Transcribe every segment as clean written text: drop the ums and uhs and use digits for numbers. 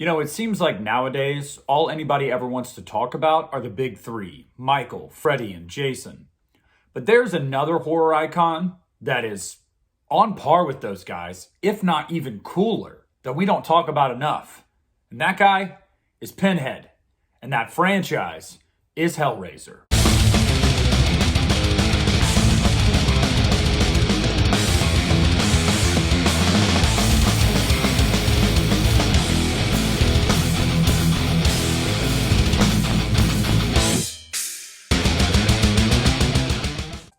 You know, it seems like nowadays, all anybody ever wants to talk about are the big three, Michael, Freddy, and Jason. But there's another horror icon that is on par with those guys, if not even cooler, that we don't talk about enough. And that guy is Pinhead. And that franchise is Hellraiser.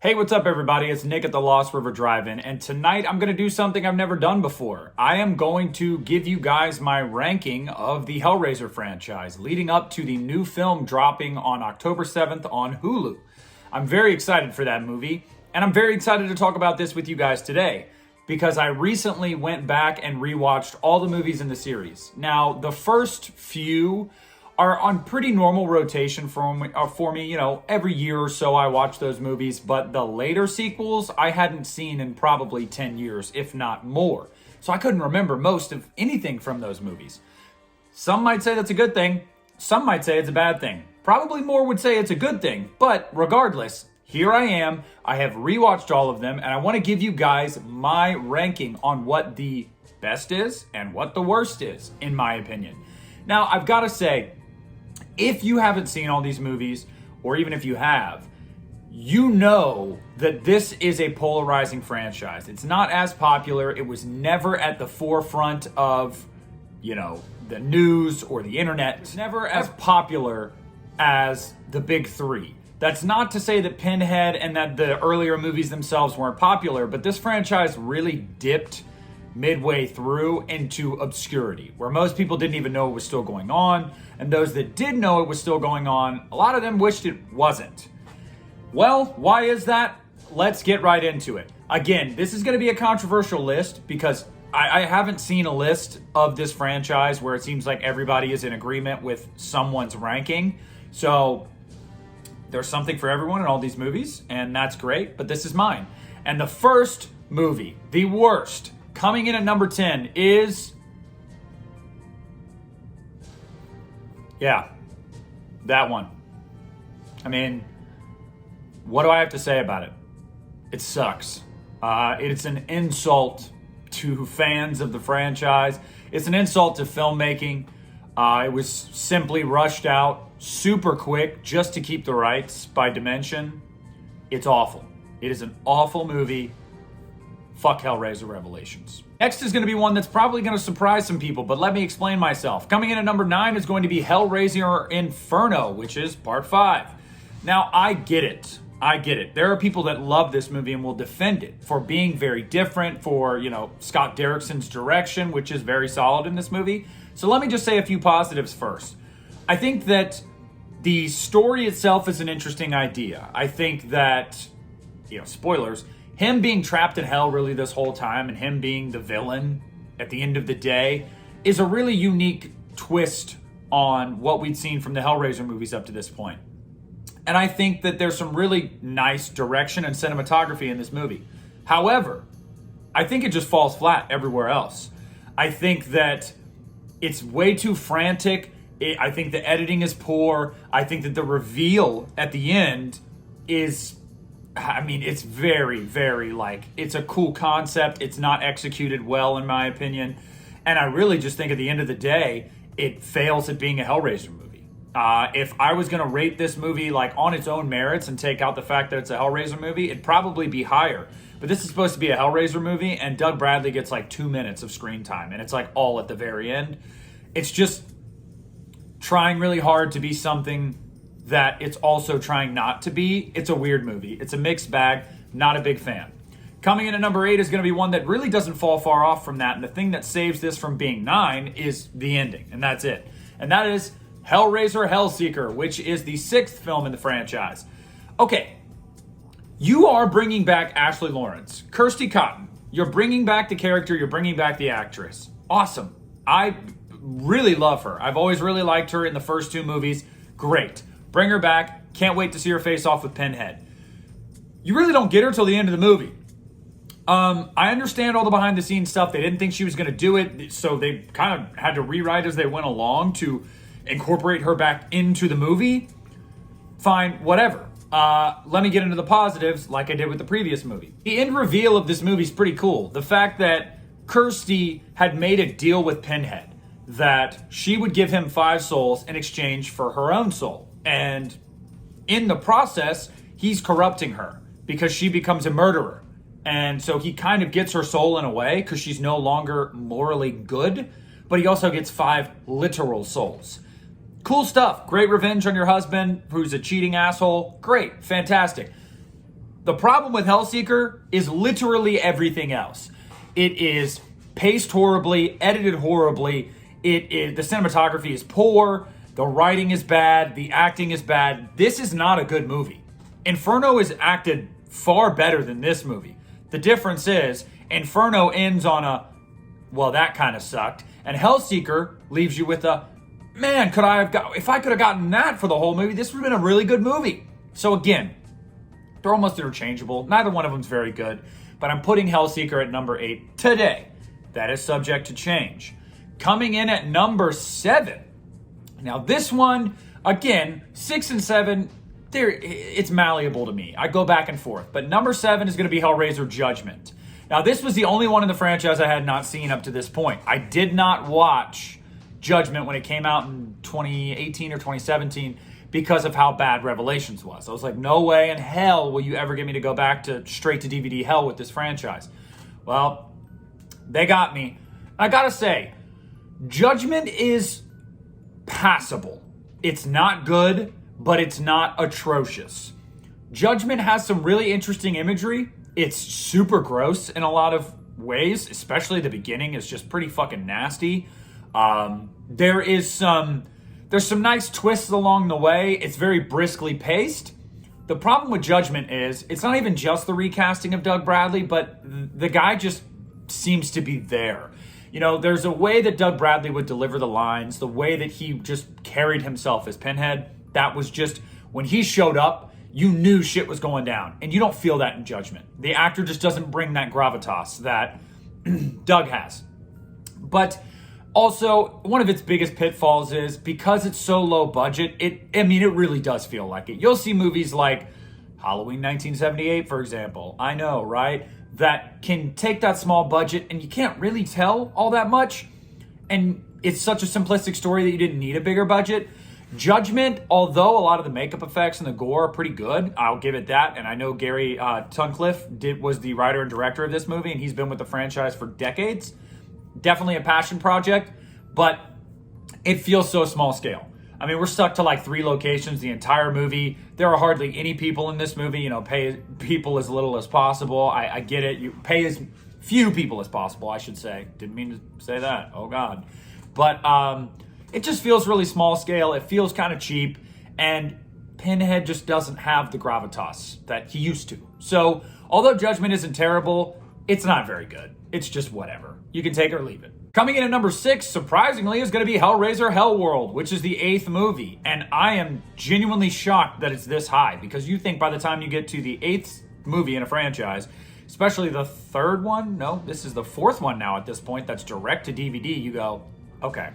Hey, what's up everybody? It's Nick at the Lost River Drive-In, and tonight I'm going to do something I've never done before. I am going to give you guys my ranking of the Hellraiser franchise leading up to the new film dropping on October 7th on Hulu. I'm very excited for that movie, and I'm very excited to talk about this with you guys today because I recently went back and rewatched all the movies in the series. Now, the first few are on pretty normal rotation for me. You know, every year or so I watch those movies, but the later sequels I hadn't seen in probably 10 years, if not more. So I couldn't remember most of anything from those movies. Some might say that's a good thing. Some might say it's a bad thing. Probably more would say it's a good thing, but regardless, here I am. I have rewatched all of them, and I want to give you guys my ranking on what the best is and what the worst is, in my opinion. Now, I've got to say, if you haven't seen all these movies, or even if you have, you know that this is a polarizing franchise. It's not as popular. It was never at the forefront of, the news or the internet. It's never as popular as the big three. That's not to say that Pinhead and that the earlier movies themselves weren't popular, but this franchise really dipped midway through into obscurity, where most people didn't even know it was still going on, and those that did know it was still going on, a lot of them wished it wasn't. Well, why is that? Let's get right into it. Again, this is going to be a controversial list because I haven't seen a list of this franchise where it seems like everybody is in agreement with someone's ranking. So there's something for everyone in all these movies, and that's great, but this is mine. And the first movie, the worst, coming in at number 10 is, that one. I mean, what do I have to say about it? It sucks. It's an insult to fans of the franchise. It's an insult to filmmaking. It was simply rushed out super quick just to keep the rights by Dimension. It's awful. It is an awful movie. Fuck Hellraiser Revelations. Next is going to be one that's probably going to surprise some people, but let me explain myself. Coming in at number 9 is going to be Hellraiser Inferno, which is part 5. Now, I get it. There are people that love this movie and will defend it for being very different, for, Scott Derrickson's direction, which is very solid in this movie. So let me just say a few positives first. I think that the story itself is an interesting idea. I think that, spoilers, him being trapped in hell really this whole time and him being the villain at the end of the day is a really unique twist on what we'd seen from the Hellraiser movies up to this point. And I think that there's some really nice direction and cinematography in this movie. However, I think it just falls flat everywhere else. I think that it's way too frantic. I think the editing is poor. I think that the reveal at the end is, it's very, very it's a cool concept. It's not executed well, in my opinion. And I really just think at the end of the day, it fails at being a Hellraiser movie. If I was going to rate this movie on its own merits and take out the fact that it's a Hellraiser movie, it'd probably be higher. But this is supposed to be a Hellraiser movie, and Doug Bradley gets 2 minutes of screen time, and it's all at the very end. It's just trying really hard to be something that it's also trying not to be. It's a weird movie. It's a mixed bag. Not a big fan. Coming in at number 8 is going to be one that really doesn't fall far off from that. And the thing that saves this from being 9 is the ending. And that's it. And that is Hellraiser Hellseeker, which is the 6th film in the franchise. Okay. You are bringing back Ashley Lawrence. Kirsty Cotton. You're bringing back the character. You're bringing back the actress. Awesome. I really love her. I've always really liked her in the first 2 movies. Great. Bring her back. Can't wait to see her face off with Pinhead. You really don't get her till the end of the movie. I understand all the behind the scenes stuff. They didn't think she was going to do it, so they kind of had to rewrite as they went along to incorporate her back into the movie. Fine, whatever. Let me get into the positives like I did with the previous movie. The end reveal of this movie is pretty cool. The fact that Kirsty had made a deal with Pinhead that she would give him 5 souls in exchange for her own soul. And in the process, he's corrupting her because she becomes a murderer. And so he kind of gets her soul in a way because she's no longer morally good, but he also gets 5 literal souls. Cool stuff. Great revenge on your husband who's a cheating asshole. Great. Fantastic. The problem with Hellseeker is literally everything else. It is paced horribly, edited horribly. The cinematography is poor. The writing is bad. The acting is bad. This is not a good movie. Inferno is acted far better than this movie. The difference is Inferno ends on a, well, that kind of sucked. And Hellseeker leaves you with a, man, if I could have gotten that for the whole movie, this would have been a really good movie. So again, they're almost interchangeable. Neither one of them's very good. But I'm putting Hellseeker at number 8 today. That is subject to change. Coming in at number 7. Now this one, again, 6 and 7, it's malleable to me. I go back and forth. But number 7 is going to be Hellraiser Judgment. Now this was the only one in the franchise I had not seen up to this point. I did not watch Judgment when it came out in 2018 or 2017 because of how bad Revelations was. I was like, no way in hell will you ever get me to go back to straight to DVD hell with this franchise. Well, they got me. I gotta say, Judgment is passable. It's not good, but it's not atrocious. Judgment has some really interesting imagery. It's super gross in a lot of ways, especially the beginning is just pretty fucking nasty. There's some nice twists along the way. It's very briskly paced. The problem with Judgment is it's not even just the recasting of Doug Bradley, but the guy just seems to be there. You know, there's a way that Doug Bradley would deliver the lines, the way that he just carried himself as Pinhead. That was just, when he showed up, you knew shit was going down. And you don't feel that in Judgment. The actor just doesn't bring that gravitas that Doug has. But also, one of its biggest pitfalls is because it's so low budget, it really does feel like it. You'll see movies like Halloween 1978, for example. I know, right? That can take that small budget and you can't really tell all that much. And it's such a simplistic story that you didn't need a bigger budget. Judgment, although a lot of the makeup effects and the gore are pretty good, I'll give it that. And I know Gary Tunnicliffe was the writer and director of this movie, and he's been with the franchise for decades. Definitely a passion project, but it feels so small scale. I mean, we're stuck to like 3 locations the entire movie. There are hardly any people in this movie. You know, pay people as little as possible. I get it. You pay as few people as possible, I should say. Didn't mean to say that. Oh, God. But it just feels really small scale. It feels kind of cheap. And Pinhead just doesn't have the gravitas that he used to. So, although Judgment isn't terrible, it's not very good. It's just whatever. You can take it or leave it. Coming in at number 6, surprisingly, is going to be Hellraiser Hellworld, which is the 8th movie. And I am genuinely shocked that it's this high, because you think by the time you get to the 8th movie in a franchise, especially the 3rd one, no, this is the 4th one now at this point, that's direct to DVD, you go, okay,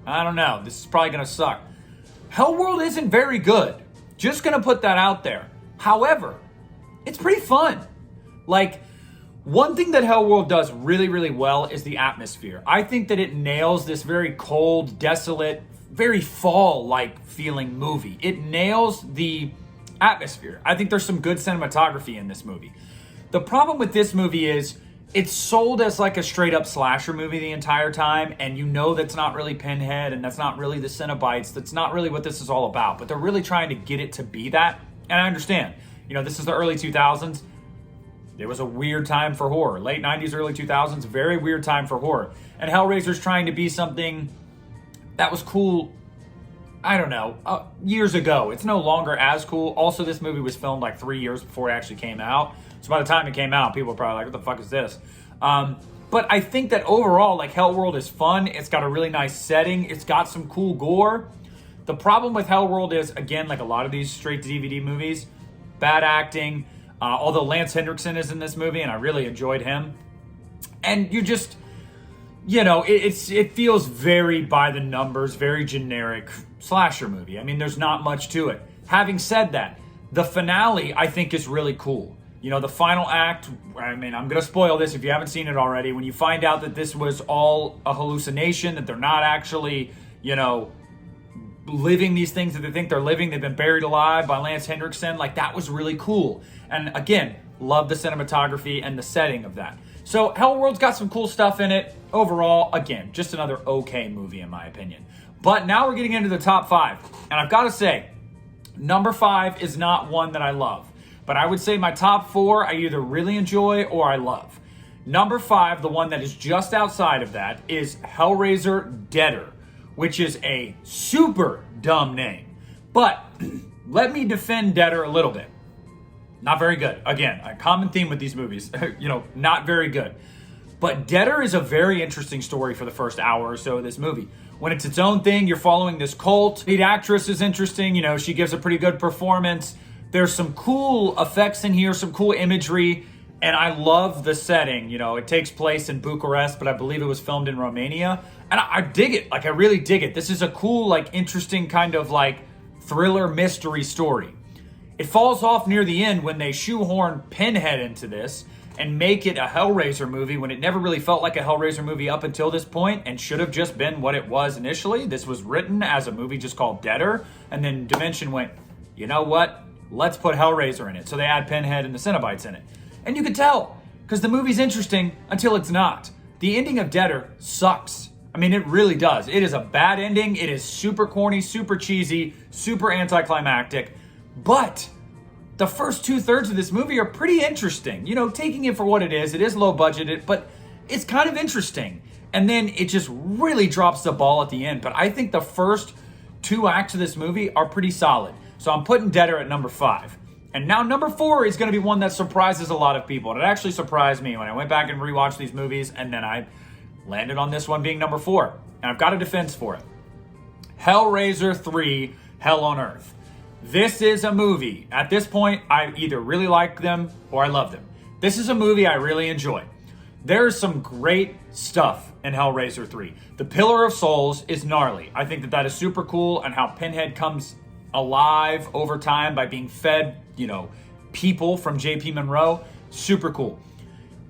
I don't know, this is probably going to suck. Hellworld isn't very good. Just going to put that out there. However, it's pretty fun. Like, one thing that Hellworld does really, really well is the atmosphere. I think that it nails this very cold, desolate, very fall-like feeling movie. It nails the atmosphere. I think there's some good cinematography in this movie. The problem with this movie is it's sold as like a straight-up slasher movie the entire time, and you know that's not really Pinhead, and that's not really the Cenobites. That's not really what this is all about, but they're really trying to get it to be that, and I understand. You know, this is the early 2000s. It was a weird time for horror. Late 90s, early 2000s, very weird time for horror. And Hellraiser's trying to be something that was cool, I don't know, years ago. It's no longer as cool. Also, this movie was filmed like 3 years before it actually came out. So by the time it came out, people were probably like, what the fuck is this? But I think that overall, like, Hellworld is fun. It's got a really nice setting. It's got some cool gore. The problem with Hellworld is, again, like a lot of these straight-to-DVD movies, bad acting. Although Lance Henriksen is in this movie, and I really enjoyed him. And you just, it feels very by the numbers, very generic slasher movie. I mean, there's not much to it. Having said that, the finale, I think, is really cool. The final act, I mean, I'm going to spoil this if you haven't seen it already. When you find out that this was all a hallucination, that they're not actually, living these things that they think they're living, they've been buried alive by Lance Henriksen, like, that was really cool. And again, love the cinematography and the setting of that. So Hellworld's got some cool stuff in it. Overall, again, just another okay movie in my opinion. But now we're getting into the top 5. And I've got to say, number 5 is not one that I love. But I would say my top 4 I either really enjoy or I love. Number 5, the one that is just outside of that, is Hellraiser Deader, which is a super dumb name. But let me defend Deader a little bit. Not very good. Again, a common theme with these movies, not very good. But Deader is a very interesting story for the first hour or so of this movie. When it's its own thing, you're following this cult. Lead actress is interesting. She gives a pretty good performance. There's some cool effects in here, some cool imagery, and I love the setting. It takes place in Bucharest, but I believe it was filmed in Romania. And I dig it. Like, I really dig it. This is a cool, interesting kind of, thriller mystery story. It falls off near the end when they shoehorn Pinhead into this and make it a Hellraiser movie when it never really felt like a Hellraiser movie up until this point and should have just been what it was initially. This was written as a movie just called Deader, and then Dimension went, you know what? Let's put Hellraiser in it. So they add Pinhead and the Cenobites in it. And you can tell, because the movie's interesting until it's not. The ending of Deader sucks. I mean, it really does. It is a bad ending. It is super corny, super cheesy, super anticlimactic. But the first 2/3 of this movie are pretty interesting. Taking it for what it is low budgeted, but it's kind of interesting. And then it just really drops the ball at the end. But I think the first 2 acts of this movie are pretty solid. So I'm putting Deader at number 5. And now number 4 is going to be one that surprises a lot of people. And it actually surprised me when I went back and rewatched these movies, and then I landed on this one being number 4. And I've got a defense for it. Hellraiser III, Hell on Earth. This is a movie. At this point, I either really like them or I love them. This is a movie I really enjoy. There's some great stuff in Hellraiser 3. The Pillar of Souls is gnarly. I think that is super cool, and how Pinhead comes alive over time by being fed, people from J.P. Monroe. Super cool.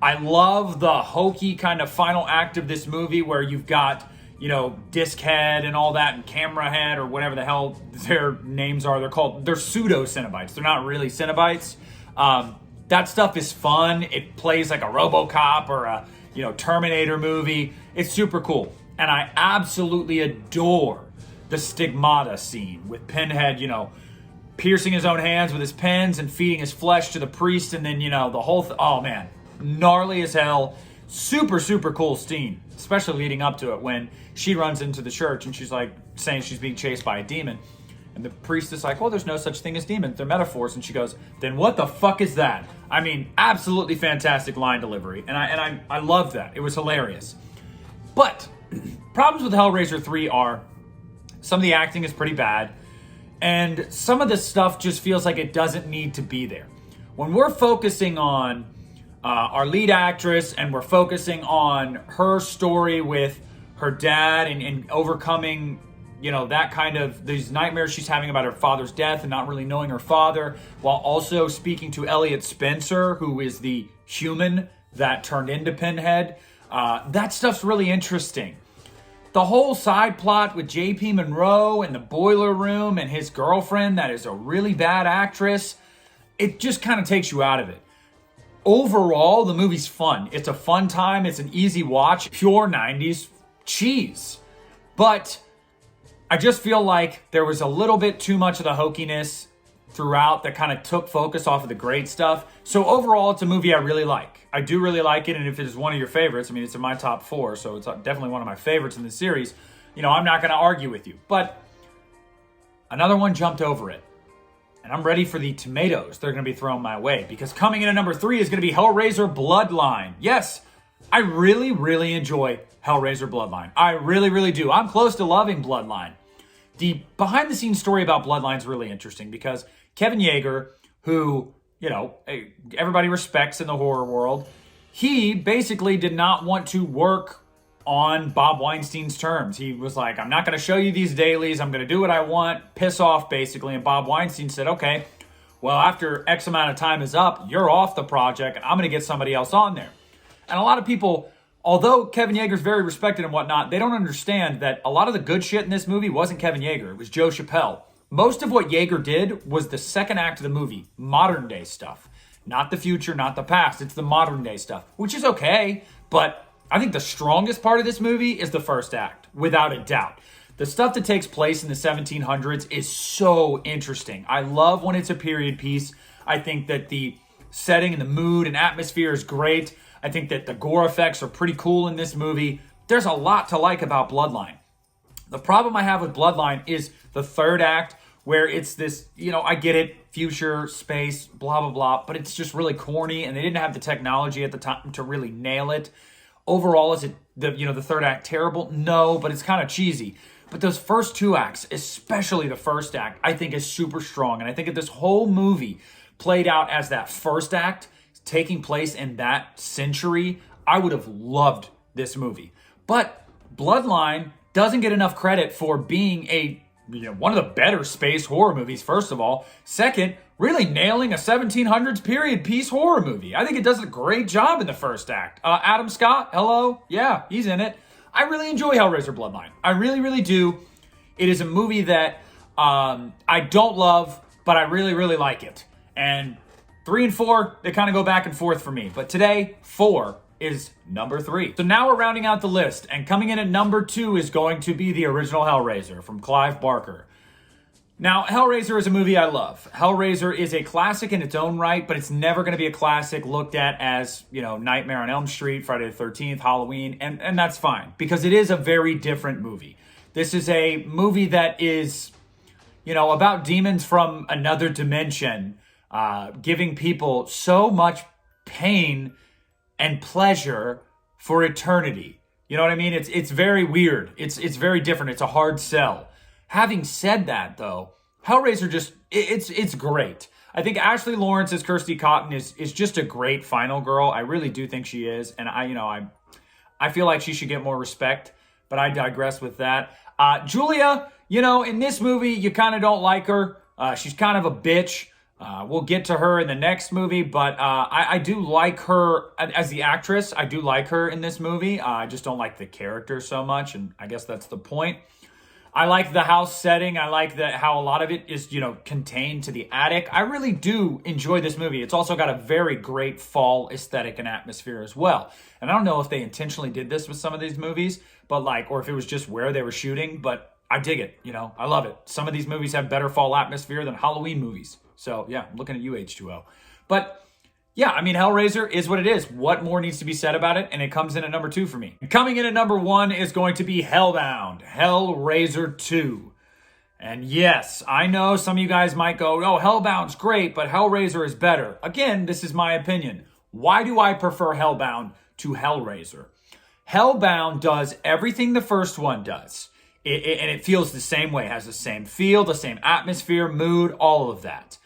I love the hokey kind of final act of this movie where you've got, Disc Head and all that, and Camera Head, or whatever the hell their names are. They're pseudo Cenobites. They're not really Cenobites. That stuff is fun. It plays like a RoboCop or a, Terminator movie. It's super cool. And I absolutely adore the Stigmata scene with Pinhead, piercing his own hands with his pens and feeding his flesh to the priest, and then, the whole oh man, gnarly as hell. Super, super cool scene, especially leading up to it when she runs into the church and she's saying she's being chased by a demon. And the priest is like, well, there's no such thing as demons. They're metaphors. And she goes, then what the fuck is that? I mean, absolutely fantastic line delivery. And I love that. It was hilarious. But problems with Hellraiser 3 are some of the acting is pretty bad. And some of the stuff just feels like it doesn't need to be there. When we're focusing on our lead actress, and we're focusing on her story with her dad and overcoming, that kind of these nightmares she's having about her father's death and not really knowing her father, while also speaking to Elliot Spencer, who is the human that turned into Pinhead. That stuff's really interesting. The whole side plot with J.P. Monroe and the boiler room and his girlfriend that is a really bad actress, it just kind of takes you out of it. Overall, the movie's fun. It's a fun time. It's an easy watch. Pure 90s cheese. But I just feel like there was a little bit too much of the hokiness throughout that kind of took focus off of the great stuff. So overall, it's a movie I really like. I do really like it, and if it is one of your favorites, I mean, it's in my top 4, so it's definitely one of my favorites in the series. I'm not going to argue with you. But another one jumped over it. And I'm ready for the tomatoes they're going to be thrown my way, because coming in at number 3 is going to be Hellraiser Bloodline. Yes, I really, really enjoy Hellraiser Bloodline. I really, really do. I'm close to loving Bloodline. The behind-the-scenes story about Bloodline is really interesting because Kevin Yeager, who, everybody respects in the horror world. He basically did not want to work on Bob Weinstein's terms. He was like, I'm not going to show you these dailies. I'm going to do what I want. Piss off, basically. And Bob Weinstein said, okay, well, after X amount of time is up, you're off the project, and I'm going to get somebody else on there. And a lot of people, although Kevin Yeager's very respected and whatnot, they don't understand that a lot of the good shit in this movie wasn't Kevin Yeager. It was Joe Chappelle. Most of what Yeager did was the second act of the movie, modern day stuff. Not the future, not the past. It's the modern day stuff, which is okay, but I think the strongest part of this movie is the first act, without a doubt. The stuff that takes place in the 1700s is so interesting. I love when it's a period piece. I think that the setting and the mood and atmosphere is great. I think that the gore effects are pretty cool in this movie. There's a lot to like about Bloodline. The problem I have with Bloodline is the third act, where it's this, I get it, future, space, blah, blah, blah, but it's just really corny, and they didn't have the technology at the time to really nail it. Overall, is it the third act terrible? No, but it's kind of cheesy. But those first two acts, especially the first act, I think is super strong. And I think if this whole movie played out as that first act, taking place in that century, I would have loved this movie. But Bloodline doesn't get enough credit for being one of the better space horror movies, first of all. Second, really nailing a 1700s period piece horror movie. I think it does a great job in the first act. Adam Scott, hello? Yeah, he's in it. I really enjoy Hellraiser Bloodline. I really, really do. It is a movie that I don't love, but I really, really like it. And 3 and 4, they kind of go back and forth for me. But today, 4 is number 3. So now we're rounding out the list, and coming in at number 2 is going to be the original Hellraiser from Clive Barker. Now, Hellraiser is a movie I love. Hellraiser is a classic in its own right, but it's never going to be a classic looked at as, Nightmare on Elm Street, Friday the 13th, Halloween, and that's fine, because it is a very different movie. This is a movie that is, about demons from another dimension, giving people so much pain and pleasure for eternity. You know what I mean? It's very weird. It's very different. It's a hard sell. Having said that, though, Hellraiser it's great. I think Ashley Lawrence as Kirsty Cotton is just a great final girl. I really do think she is, and I feel like she should get more respect. But I digress with that. Julia, in this movie, you kind of don't like her. She's kind of a bitch. We'll get to her in the next movie, but I do like her as the actress. I do like her in this movie. I just don't like the character so much, and I guess that's the point. I like the house setting. I like how a lot of it is, contained to the attic. I really do enjoy this movie. It's also got a very great fall aesthetic and atmosphere as well. And I don't know if they intentionally did this with some of these movies, but or if it was just where they were shooting, but I dig it. I love it. Some of these movies have better fall atmosphere than Halloween movies. So yeah, I'm looking at you, H2O. But yeah, Hellraiser is what it is. What more needs to be said about it? And it comes in at number 2 for me. Coming in at number 1 is going to be Hellbound, Hellraiser II. And yes, I know some of you guys might go, oh, Hellbound's great, but Hellraiser is better. Again, this is my opinion. Why do I prefer Hellbound to Hellraiser? Hellbound does everything the first one does. And it feels the same way. It has the same feel, the same atmosphere, mood, all of that.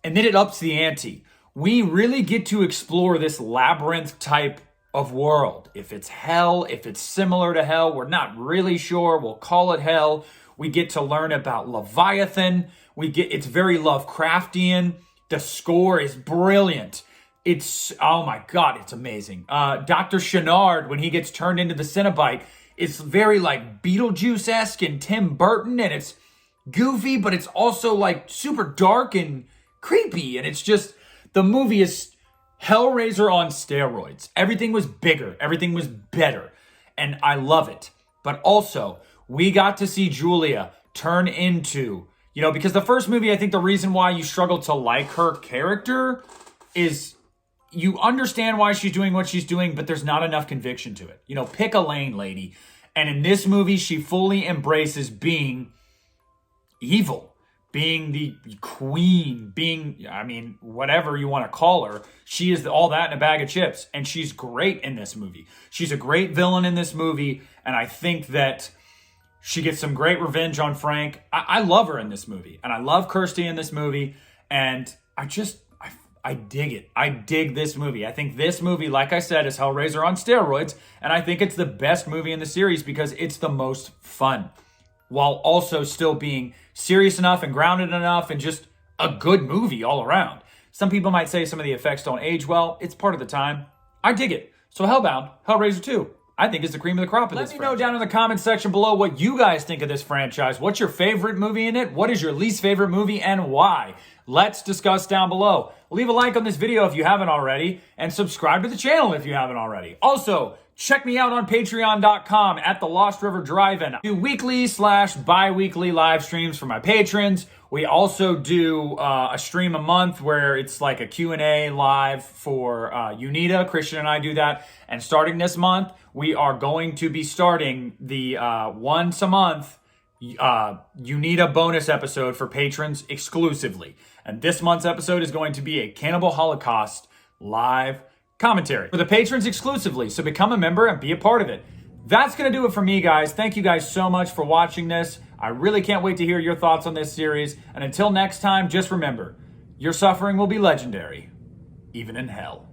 And then it ups the ante. We really get to explore this labyrinth type of world. If it's hell, if it's similar to hell, we're not really sure. We'll call it hell. We get to learn about Leviathan. It's very Lovecraftian. The score is brilliant. Oh my God, it's amazing. Dr. Chenard, when he gets turned into the Cenobite, it's very Beetlejuice-esque and Tim Burton, and it's goofy, but it's also super dark and creepy, and it's just... The movie is Hellraiser on steroids. Everything was bigger. Everything was better. And I love it. But also, we got to see Julia turn into, because the first movie, I think the reason why you struggle to like her character is you understand why she's doing what she's doing, but there's not enough conviction to it. Pick a lane, lady. And in this movie, she fully embraces being evil. Being the queen, whatever you want to call her, she is all that in a bag of chips. And she's great in this movie. She's a great villain in this movie. And I think that she gets some great revenge on Frank. I love her in this movie. And I love Kirsty in this movie. And I dig it. I dig this movie. I think this movie, like I said, is Hellraiser on steroids, and I think it's the best movie in the series because it's the most fun, while also still being serious enough and grounded enough and just a good movie all around. Some people might say some of the effects don't age well. It's part of the time. I dig it. So Hellbound, Hellraiser 2, I think is the cream of the crop of this franchise. Let me know down in the comments section below what you guys think of this franchise. What's your favorite movie in it? What is your least favorite movie and why? Let's discuss down below. Leave a like on this video if you haven't already, and subscribe to the channel if you haven't already. Also, check me out on patreon.com at the Lost River Drive-In. I do weekly/bi-weekly live streams for my patrons. We also do a stream a month where it's like a Q&A live for Uneeda. Christian and I do that. And starting this month, we are going to be starting the once a month Uneeda bonus episode for patrons exclusively. And this month's episode is going to be a Cannibal Holocaust live commentary for the patrons exclusively. So become a member and be a part of it. That's going to do it for me, guys. Thank you guys so much for watching this. I really can't wait to hear your thoughts on this series. And until next time, just remember, your suffering will be legendary, even in hell.